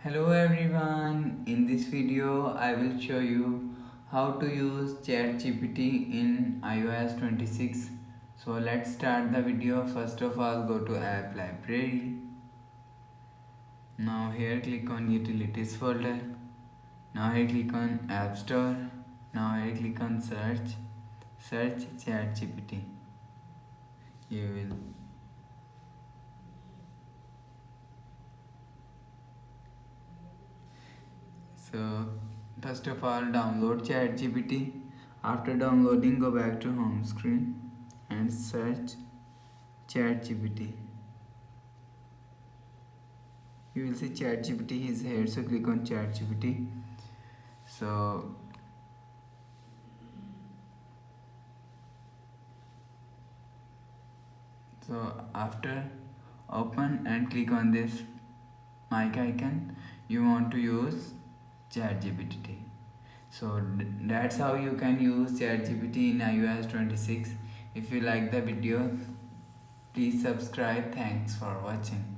Hello everyone, in this video I will show you how to use ChatGPT in iOS 26. So let's start the video. First of all, go to app library. Now here click on utilities folder. Now here click on app store. Now here click on search ChatGPT. You will So first of all, download ChatGPT. After downloading, go back to home screen and search ChatGPT. You will see ChatGPT is here, so click on ChatGPT. So after open and click on this mic icon, you want to use ChatGPT. So that's how you can use ChatGPT in iOS 26. If you like the video, please subscribe. Thanks for watching.